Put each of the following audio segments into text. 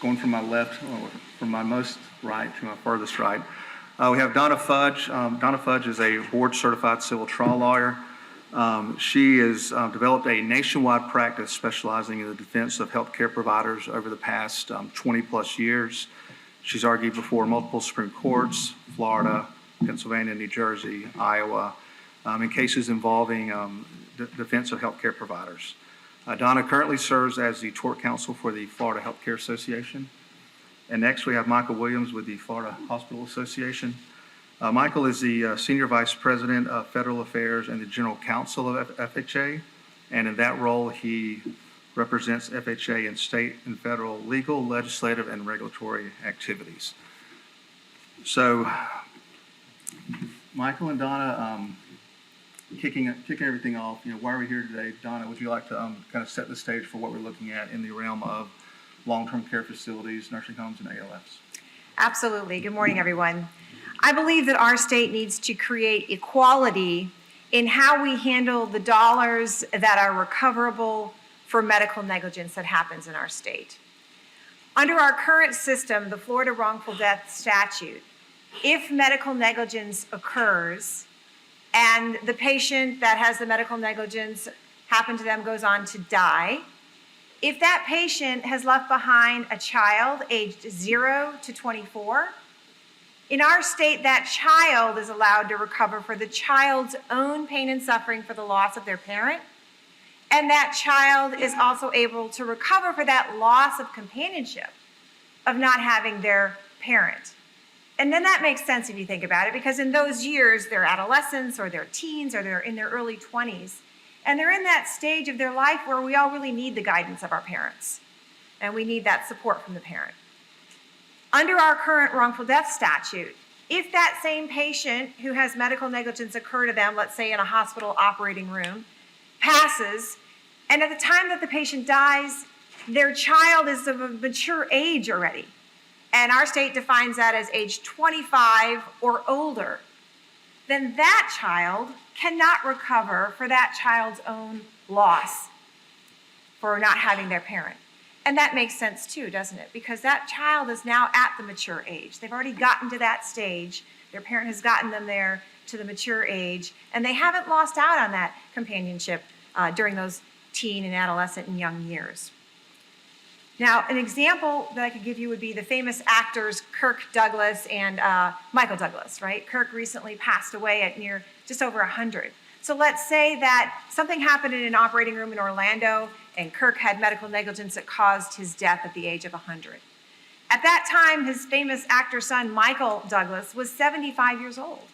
going from my left, from my most right to my furthest right. We have Donna Fudge. Donna Fudge is a board-certified civil trial lawyer. She has developed a nationwide practice specializing in the defense of healthcare providers over the past 20-plus years. She's argued before multiple Supreme Courts, Florida, Pennsylvania, New Jersey, Iowa, in cases involving defense of healthcare providers. Donna currently serves as the tort counsel for the Florida Healthcare Association. And next we have Michael Williams with the Florida Hospital Association. Michael is the Senior Vice President of Federal Affairs and the General Counsel of FHA. And in that role, he represents FHA in state and federal legal, legislative, and regulatory activities. So, Michael and Donna, kicking everything off, why are we here today? Donna, would you like to kind of set the stage for what we're looking at in the realm of long-term care facilities, nursing homes, and ALFs? Absolutely. Good morning, everyone. I believe that our state needs to create equality in how we handle the dollars that are recoverable for medical negligence that happens in our state. Under our current system, the Florida wrongful death statute, if medical negligence occurs and the patient that has the medical negligence happen to them goes on to die, if that patient has left behind a child aged 0 to 24, in our state, that child is allowed to recover for the child's own pain and suffering for the loss of their parent, and that child is also able to recover for that loss of companionship of not having their parent. And then that makes sense if you think about it, because in those years, they're adolescents or they're teens or they're in their early 20s. And they're in that stage of their life where we all really need the guidance of our parents. And we need that support from the parent. Under our current wrongful death statute, if that same patient who has medical negligence occur to them, let's say in a hospital operating room, passes, and at the time that the patient dies, their child is of a mature age already. And our state defines that as age 25 or older. Then that child cannot recover for that child's own loss for not having their parent. And that makes sense too, doesn't it? Because that child is now at the mature age. They've already gotten to that stage. Their parent has gotten them there to the mature age, and they haven't lost out on that companionship during those teen and adolescent and young years. Now, an example that I could give you would be the famous actors Kirk Douglas and Michael Douglas, right? Kirk recently passed away at just over 100. So let's say that something happened in an operating room in Orlando and Kirk had medical negligence that caused his death at the age of 100. At that time, his famous actor son, Michael Douglas, was 75 years old.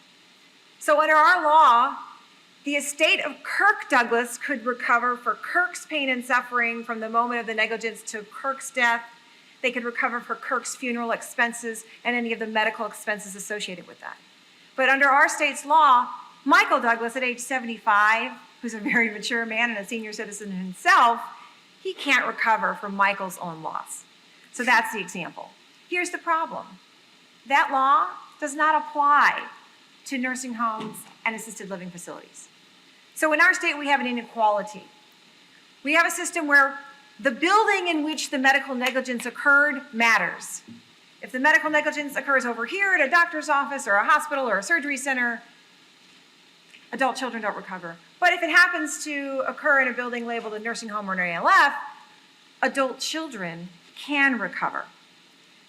So under our law, the estate of Kirk Douglas could recover for Kirk's pain and suffering from the moment of the negligence to Kirk's death. They could recover for Kirk's funeral expenses and any of the medical expenses associated with that. But under our state's law, Michael Douglas at age 75, who's a very mature man and a senior citizen himself, he can't recover from Michael's own loss. So that's the example. Here's the problem. That law does not apply to nursing homes and assisted living facilities. So in our state, we have an inequality. We have a system where the building in which the medical negligence occurred matters. If the medical negligence occurs over here at a doctor's office or a hospital or a surgery center, adult children don't recover. But if it happens to occur in a building labeled a nursing home or an ALF, adult children can recover.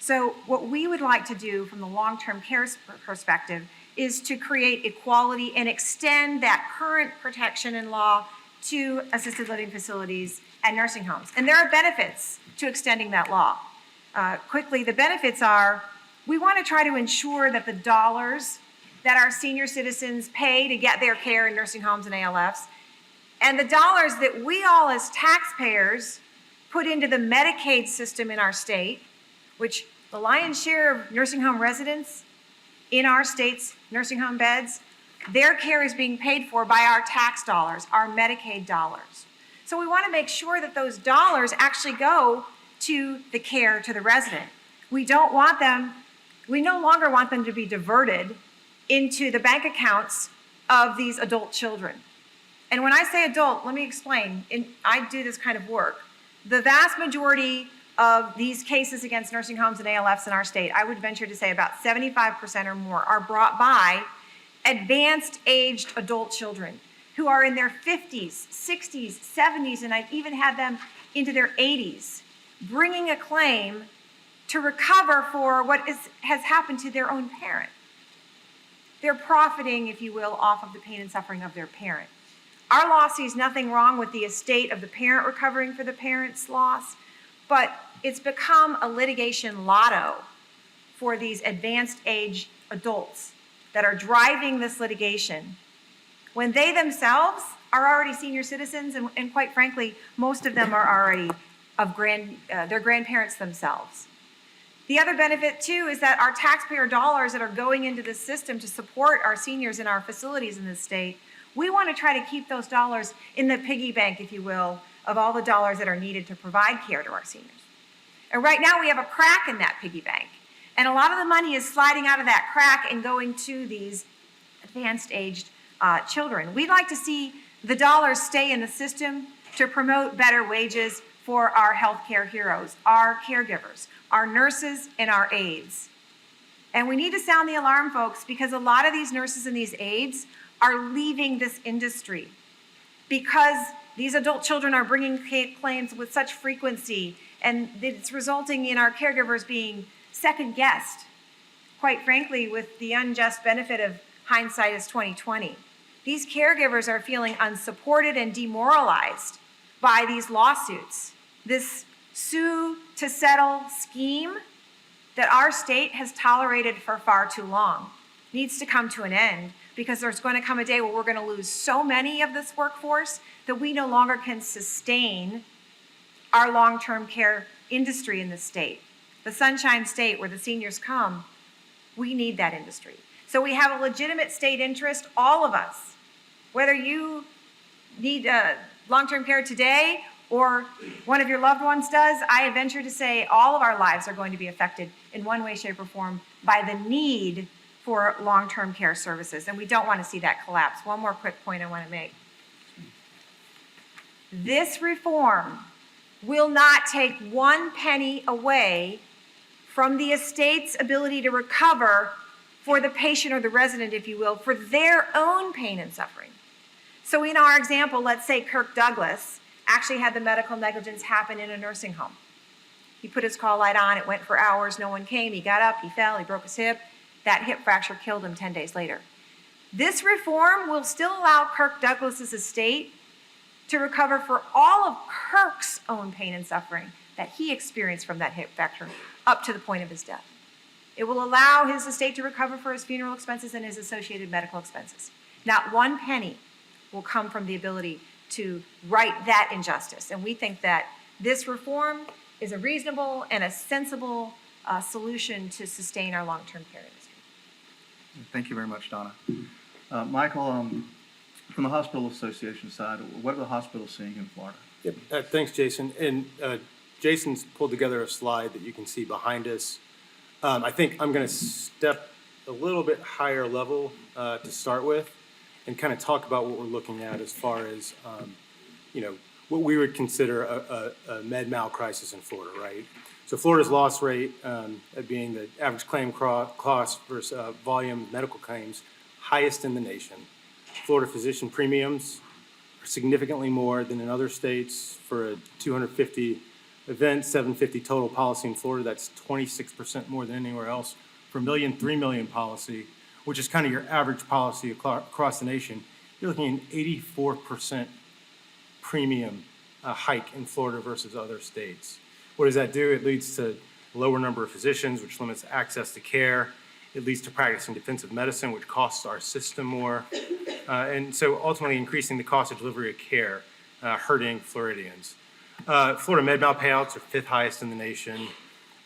So what we would like to do from the long-term care perspective is to create equality and extend that current protection in law to assisted living facilities and nursing homes. And there are benefits to extending that law. Quickly, the benefits are, we want to try to ensure that the dollars that our senior citizens pay to get their care in nursing homes and ALFs, and the dollars that we all as taxpayers put into the Medicaid system in our state, which the lion's share of nursing home residents in our state's nursing home beds, their care is being paid for by our tax dollars, our Medicaid dollars. So we want to make sure that those dollars actually go to the care to the resident. We no longer want them to be diverted into the bank accounts of these adult children. And when I say adult, let me explain. I do this kind of work. The vast majority of these cases against nursing homes and ALFs in our state, I would venture to say about 75% or more, are brought by advanced aged adult children who are in their 50s, 60s, 70s, and I've even had them into their 80s, bringing a claim to recover for what has happened to their own parent. They're profiting, if you will, off of the pain and suffering of their parent. Our law sees nothing wrong with the estate of the parent recovering for the parent's loss, but it's become a litigation lotto for these advanced age adults that are driving this litigation when they themselves are already senior citizens, and quite frankly, most of them are already of their grandparents themselves. The other benefit too is that our taxpayer dollars that are going into the system to support our seniors in our facilities in this state, we want to try to keep those dollars in the piggy bank, if you will, of all the dollars that are needed to provide care to our seniors. And right now we have a crack in that piggy bank. And a lot of the money is sliding out of that crack and going to these advanced aged children. We'd like to see the dollars stay in the system to promote better wages for our healthcare heroes, our caregivers, our nurses, and our aides. And we need to sound the alarm, folks, because a lot of these nurses and these aides are leaving this industry because these adult children are bringing claims with such frequency, and it's resulting in our caregivers being second-guessed, quite frankly, with the unjust benefit of hindsight is 2020. These caregivers are feeling unsupported and demoralized by these lawsuits. This sue to settle scheme that our state has tolerated for far too long needs to come to an end, because there's going to come a day where we're going to lose so many of this workforce that we no longer can sustain our long-term care industry in the state. The Sunshine State where the seniors come, we need that industry. So we have a legitimate state interest, all of us, whether you need long-term care today or one of your loved ones does. I venture to say all of our lives are going to be affected in one way, shape, or form by the need for long-term care services, and we don't want to see that collapse. One more quick point I want to make. This reform will not take one penny away from the estate's ability to recover for the patient or the resident, if you will, for their own pain and suffering. So in our example, let's say Kirk Douglas actually had the medical negligence happen in a nursing home. He put his call light on, it went for hours, no one came, he got up, he fell, he broke his hip. That hip fracture killed him 10 days later. This reform will still allow Kirk Douglas's estate to recover for all of Kirk's own pain and suffering that he experienced from that hip fracture up to the point of his death. It will allow his estate to recover for his funeral expenses and his associated medical expenses. Not one penny will come from the ability to right that injustice. And we think that this reform is a reasonable and a sensible solution to sustain our long-term care industry. Thank you very much, Donna. Michael, from the Hospital Association side, what are the hospitals seeing in Florida? Yep. Thanks, Jason. And Jason's pulled together a slide that you can see behind us. I think I'm going to step a little bit higher level to start with and kind of talk about what we're looking at as far as, what we would consider a med mal crisis in Florida, right? So Florida's loss rate, being the average claim cost versus volume of medical claims, highest in the nation. Florida physician premiums are significantly more than in other states. For a 250 event, 750 total policy in Florida, that's 26% more than anywhere else. For $1 million, $3 million policy, which is kind of your average policy across the nation, you're looking at 84% premium hike in Florida versus other states. What does that do? It leads to a lower number of physicians, which limits access to care. It leads to practicing defensive medicine, which costs our system more. And so ultimately increasing the cost of delivery of care, hurting Floridians. Florida med mal payouts are 5th highest in the nation.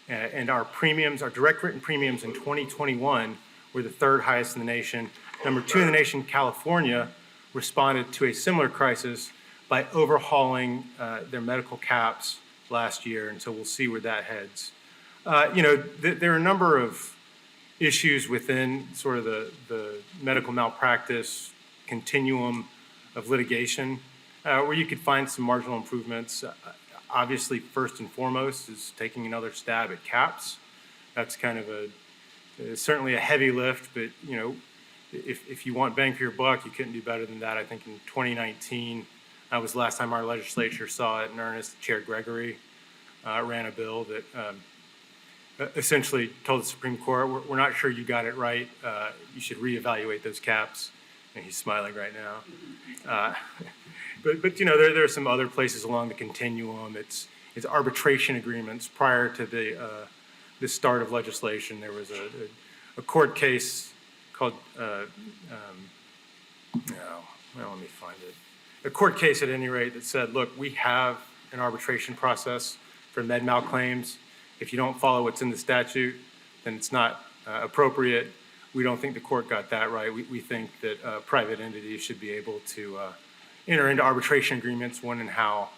And our premiums, our direct written premiums in 2021 were the 3rd highest in the nation. Number 2 in the nation, California, responded to a similar crisis by overhauling their medical caps last year, and so we'll see where that heads. There are a number of issues within sort of the medical malpractice continuum of litigation where you could find some marginal improvements. Obviously, first and foremost is taking another stab at caps. That's kind of certainly a heavy lift, but if you want bang for your buck, you couldn't do better than that. I think in 2019, that was the last time our legislature saw it in earnest. Chair Gregory ran a bill that essentially told the Supreme Court, we're not sure you got it right. You should reevaluate those caps. And he's smiling right now. But there are some other places along the continuum. It's arbitration agreements. Prior to the start of legislation, there was a court case called, let me find it. A court case at any rate that said, look, we have an arbitration process for med mal claims. If you don't follow what's in the statute, then it's not appropriate. We don't think the court got that right. We think that private entities should be able to enter into arbitration agreements when and how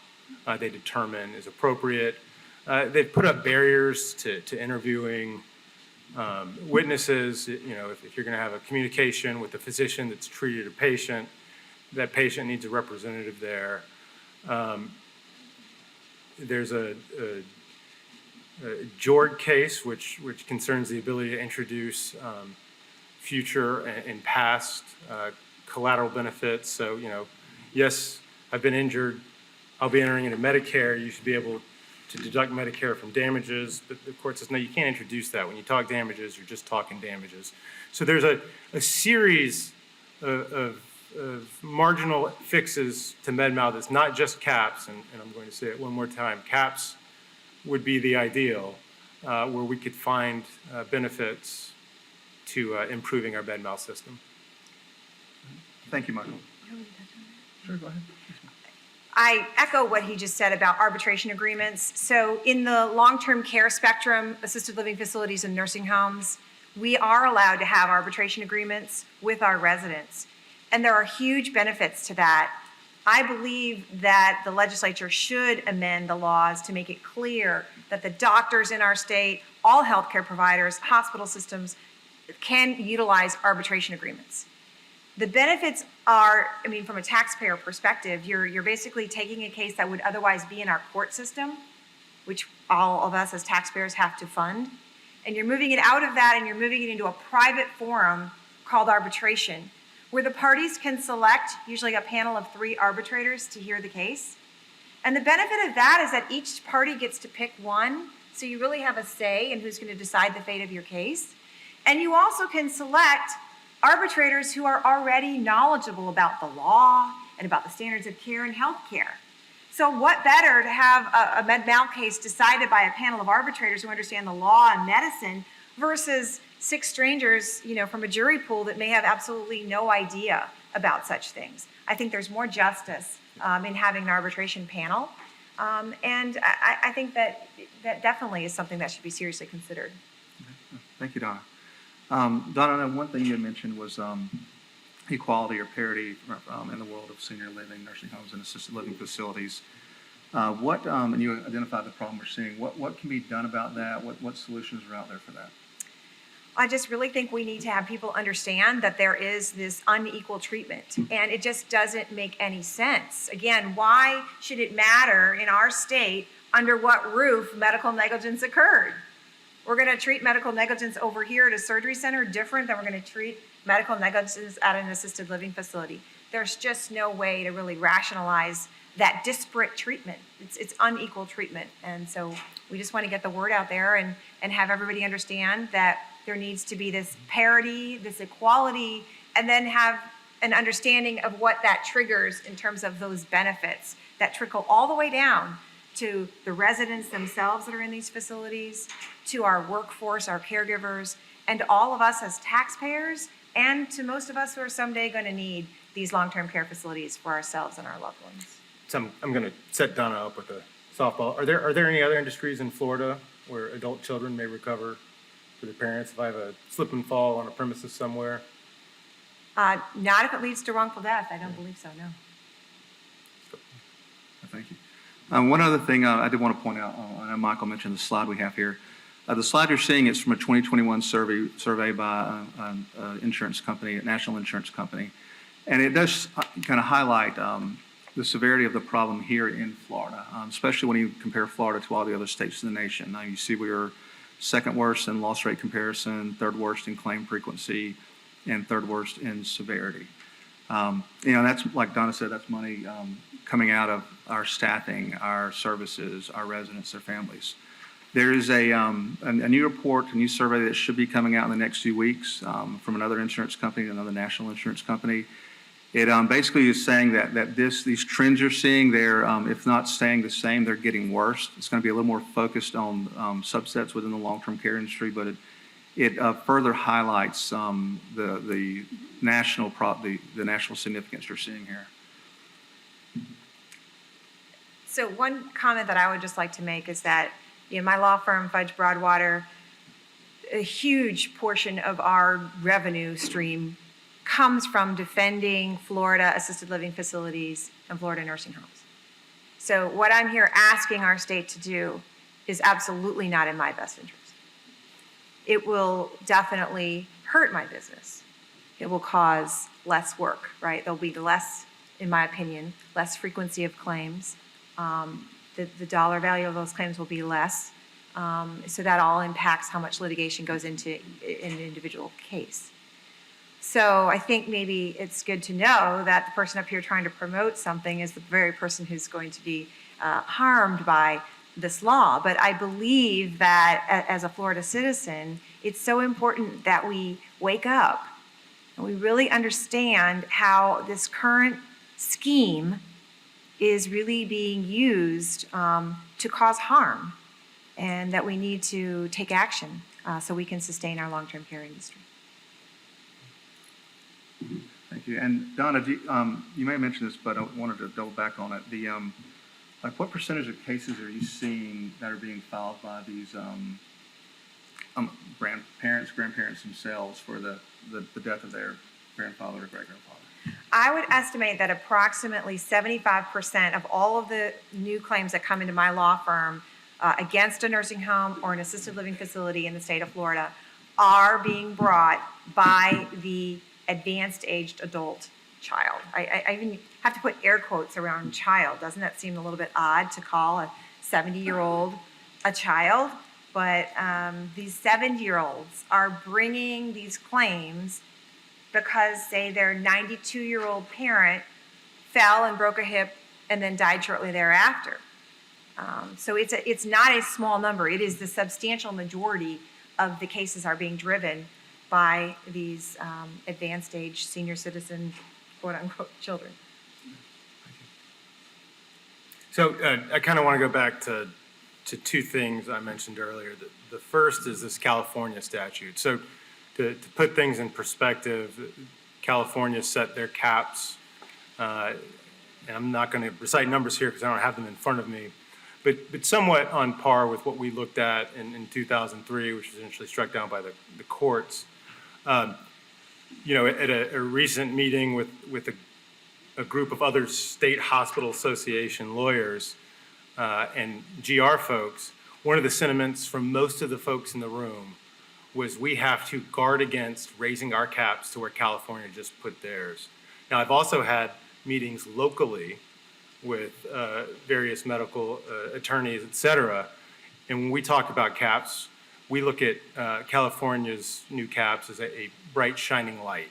they determine is appropriate. They've put up barriers to interviewing witnesses. If you're going to have a communication with a physician that's treated a patient, that patient needs a representative there. There's a Jord case, which concerns the ability to introduce future and past collateral benefits. So, yes, I've been injured. I'll be entering into Medicare. You should be able to deduct Medicare from damages. But the court says, no, you can't introduce that. When you talk damages, you're just talking damages. So there's a series of marginal fixes to med-mal that's not just caps, and I'm going to say it one more time, caps would be the ideal, where we could find benefits to improving our med-mal system. Thank you, Michael. Sure, go ahead. I echo what he just said about arbitration agreements. So in the long-term care spectrum, assisted living facilities and nursing homes, we are allowed to have arbitration agreements with our residents. And there are huge benefits to that. I believe that the legislature should amend the laws to make it clear that the doctors in our state, all healthcare providers, hospital systems, can utilize arbitration agreements. The benefits are, from a taxpayer perspective, you're basically taking a case that would otherwise be in our court system, which all of us as taxpayers have to fund, and you're moving it out of that and you're moving it into a private forum called arbitration, where the parties can select usually a panel of 3 arbitrators to hear the case. And the benefit of that is that each party gets to pick one, so you really have a say in who's going to decide the fate of your case. And you also can select arbitrators who are already knowledgeable about the law and about the standards of care in healthcare. So what better to have a med-mal case decided by a panel of arbitrators who understand the law and medicine versus 6 strangers, from a jury pool that may have absolutely no idea about such things. I think there's more justice in having an arbitration panel. And I think that definitely is something that should be seriously considered. Thank you, Donna. Donna, one thing you had mentioned was equality or parity in the world of senior living, nursing homes, and assisted living facilities. And you identified the problem we're seeing. What can be done about that? What solutions are out there for that? I just really think we need to have people understand that there is this unequal treatment, and it just doesn't make any sense. Again, why should it matter in our state under what roof medical negligence occurred? We're going to treat medical negligence over here at a surgery center different than we're going to treat medical negligence at an assisted living facility. There's just no way to really rationalize that disparate treatment. It's unequal treatment. And so we just want to get the word out there and have everybody understand that there needs to be this parity, this equality, and then have an understanding of what that triggers in terms of those benefits that trickle all the way down to the residents themselves that are in these facilities, to our workforce, our caregivers, and all of us as taxpayers, and to most of us who are someday going to need these long-term care facilities for ourselves and our loved ones. So I'm going to set Donna up with a softball. Are there any other industries in Florida where adult children may recover for their parents if I have a slip and fall on a premises somewhere? Not if it leads to wrongful death. I don't believe so, no. Thank you. One other thing I did want to point out, I know Michael mentioned the slide we have here. The slide you're seeing is from a 2021 survey by an insurance company, a national insurance company. And it does kind of highlight, the severity of the problem here in Florida, especially when you compare Florida to all the other states in the nation. Now, you see we are second worst in loss rate comparison, third worst in claim frequency, and third worst in severity. That's, like Donna said, that's money coming out of our staffing, our services, our residents, their families. There is a new report, a new survey that should be coming out in the next few weeks from another insurance company, another national insurance company. It basically is saying that these trends you're seeing, they're, if not staying the same, they're getting worse. It's going to be a little more focused on subsets within the long-term care industry, but it further highlights the national significance you're seeing here. So one comment that I would just like to make is that, my law firm, Fudge Broadwater, a huge portion of our revenue stream comes from defending Florida assisted living facilities and Florida nursing homes. So what I'm here asking our state to do is absolutely not in my best interest. It will definitely hurt my business. It will cause less work, right? There'll be less, in my opinion, less frequency of claims. The dollar value of those claims will be less. So that all impacts how much litigation goes into an individual case. So I think maybe it's good to know that the person up here trying to promote something is the very person who's going to be harmed by this law. But I believe that as a Florida citizen, it's so important that we wake up and we really understand how this current scheme is really being used to cause harm, and that we need to take action so we can sustain our long-term care industry. Thank you. And Donna, you may have mentioned this, but I wanted to double back on it. Like, what percentage of cases are you seeing that are being filed by these grandparents themselves for the death of their grandfather or great-grandfather? I would estimate that approximately 75% of all of the new claims that come into my law firm against a nursing home or an assisted living facility in the state of Florida are being brought by the advanced aged adult child. I even have to put air quotes around child. Doesn't that seem a little bit odd to call a 70-year-old a child? But these 70-year-olds are bringing these claims because, say, their 92-year-old parent fell and broke a hip and then died shortly thereafter. So it's not a small number. It is the substantial majority of the cases are being driven by these advanced age senior citizen, quote unquote, children. So I kind of want to go back to two things I mentioned earlier. The first is this California statute. So to put things in perspective, California set their caps, and I'm not going to recite numbers here because I don't have them in front of me, but somewhat on par with what we looked at in 2003, which was eventually struck down by the courts. At a recent meeting with a group of other state hospital association lawyers and GR folks, one of the sentiments from most of the folks in the room was we have to guard against raising our caps to where California just put theirs. Now, I've also had meetings locally with various medical attorneys, et cetera, and when we talk about caps, we look at California's new caps as a bright, shining light.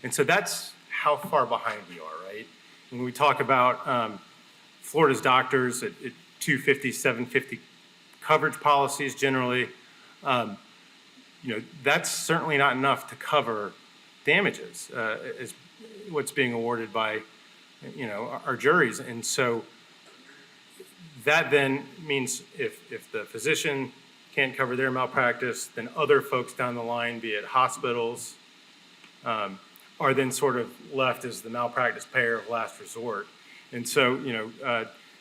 And so that's how far behind we are, right? When we talk about Florida's doctors at 250, 750 coverage policies generally, that's certainly not enough to cover damages as what's being awarded by, our juries. And so that then means if the physician can't cover their malpractice, then other folks down the line, be it hospitals, are then sort of left as the malpractice payer of last resort. And so,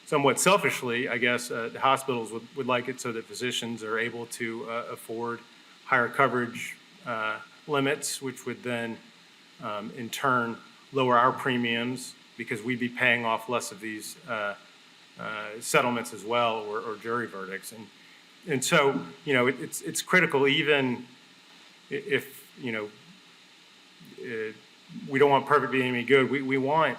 somewhat selfishly, I guess, the hospitals would like it so that physicians are able to afford higher coverage limits, which would then, in turn, lower our premiums because we'd be paying off less of these settlements as well, or jury verdicts. And so, it's critical, even if, we don't want perfect being any good. We want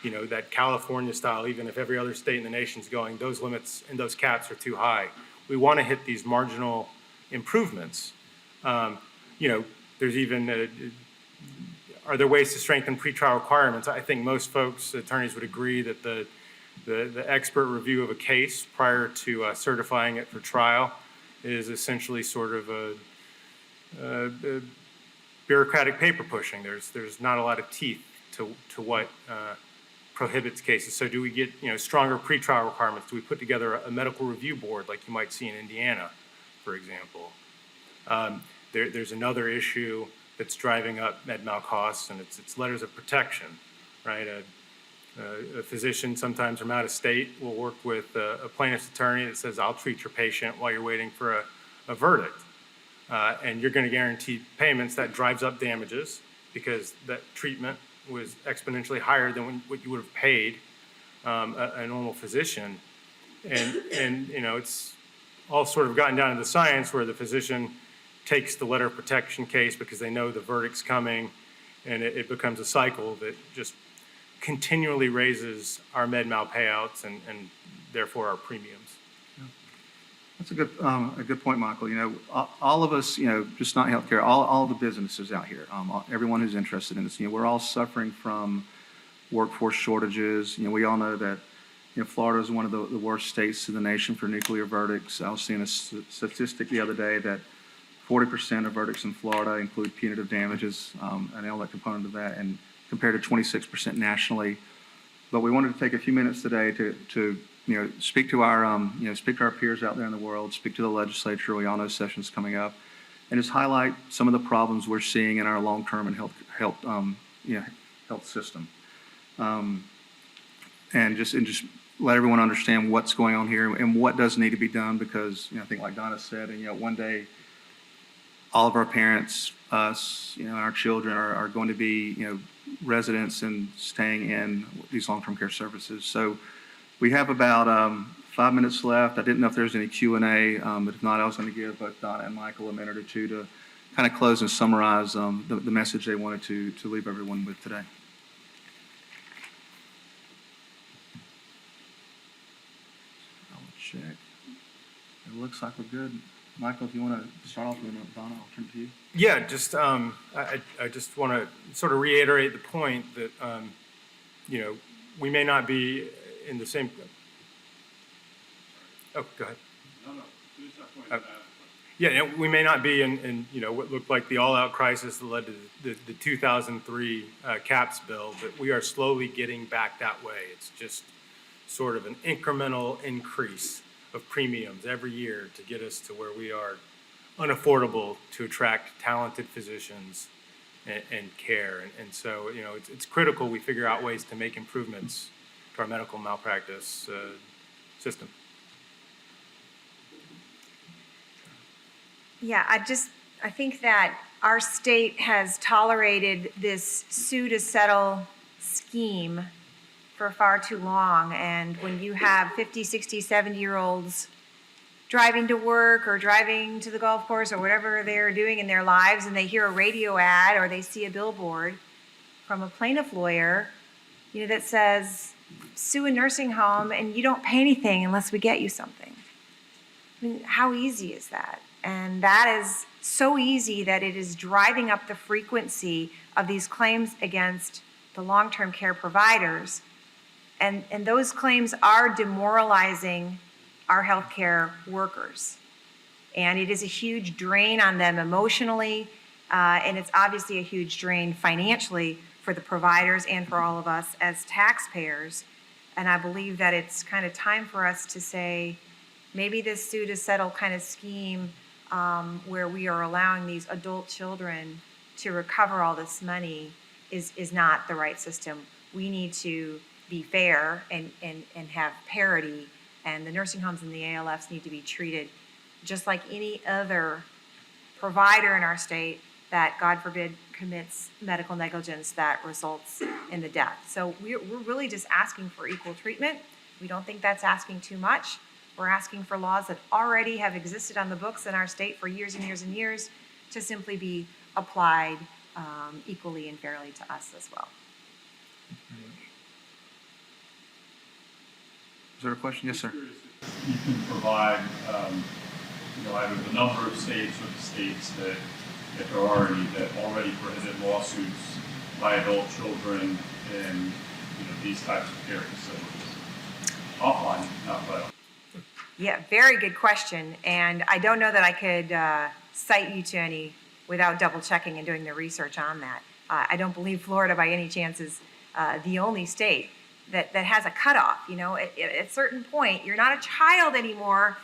that California style, even if every other state in the nation's going, those limits and those caps are too high. We want to hit these marginal improvements. There's even, are there ways to strengthen pretrial requirements? I think most folks, attorneys would agree that the expert review of a case prior to certifying it for trial is essentially sort of a bureaucratic paper pushing. There's not a lot of teeth to what prohibits cases. So do we get stronger pretrial requirements? Do we put together a medical review board like you might see in Indiana, for example? There's another issue that's driving up med mal costs, and it's letters of protection, right? A physician, sometimes from out of state, will work with a plaintiff's attorney that says, I'll treat your patient while you're waiting for a verdict. And you're going to guarantee payments. That drives up damages because that treatment was exponentially higher than what you would have paid a normal physician. And it's all sort of gotten down to the science where the physician takes the letter of protection case because they know the verdict's coming, and it becomes a cycle that just continually raises our med mal payouts and therefore our premiums. That's a good point, Michael. All of us, just not healthcare, all the businesses out here, everyone who's interested in this, we're all suffering from workforce shortages. We all know that, Florida is one of the worst states in the nation for nuclear verdicts. I was seeing a statistic the other day that 40% of verdicts in Florida include punitive damages, an element component of that, and compared to 26% nationally. But we wanted to take a few minutes today to speak to our peers out there in the world, speak to the legislature. We all know sessions coming up, and just highlight some of the problems we're seeing in our long-term and health system, and just let everyone understand what's going on here and what does need to be done. Because I think, like Donna said, and one day, all of our parents, us, our children are going to be residents and staying in these long-term care services. So we have about 5 minutes left. I didn't know if there's any Q&A, but if not, I was going to give both Donna and Michael a minute or two to kind of close and summarize the message they wanted to leave everyone with today. I'll check. It looks like we're good. Michael, if you want to start off with Donna, I'll turn to you. Yeah, just I just want to sort of reiterate the point that we may not be in the same. Oh, go ahead. No, finish that point. Yeah, we may not be in what looked like the all-out crisis that led to the 2003 CAPS bill, but we are slowly getting back that way. It's just sort of an incremental increase of premiums every year to get us to where we are unaffordable to attract talented physicians and care. And so, it's critical we figure out ways to make improvements to our medical malpractice system. Yeah, I think that our state has tolerated this sue to settle scheme for far too long. And when you have 50, 60, 70-year-olds driving to work or driving to the golf course or whatever they're doing in their lives, and they hear a radio ad or they see a billboard from a plaintiff lawyer, that says, sue a nursing home and you don't pay anything unless we get you something. I mean, how easy is that? And that is so easy that it is driving up the frequency of these claims against the long-term care providers. And those claims are demoralizing our healthcare workers. And it is a huge drain on them emotionally, and it's obviously a huge drain financially for the providers and for all of us as taxpayers. And I believe that it's kind of time for us to say, maybe this sue to settle kind of scheme where we are allowing these adult children to recover all this money is not the right system. We need to be fair and have parity, and the nursing homes and the ALFs need to be treated just like any other provider in our state that, God forbid, commits medical negligence that results in the death. So we're really just asking for equal treatment. We don't think that's asking too much. We're asking for laws that already have existed on the books in our state for years and years and years to simply be applied equally and fairly to us as well. Is there a question? Yes, sir. Curious if you can provide, either the number of states or the states that, if there are any, that already prohibit lawsuits by adult children in, these types of care facilities. Offline, not by. Yeah, very good question. And I don't know that I could cite you to any without double checking and doing the research on that. I don't believe Florida by any chance is the only state that has a cutoff. At a certain point, you're not a child anymore,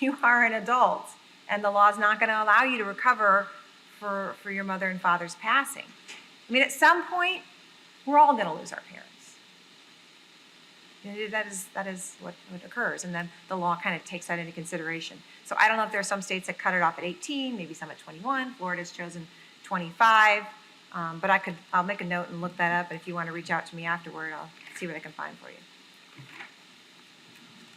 you are an adult. And the law's not going to allow you to recover for your mother and father's passing. I mean, at some point, we're all going to lose our parents. That is what occurs, and then the law kind of takes that into consideration. So I don't know if there are some states that cut it off at 18, maybe some at 21. Florida's chosen 25, but I'll make a note and look that up. And if you want to reach out to me afterward, I'll see what I can find for you.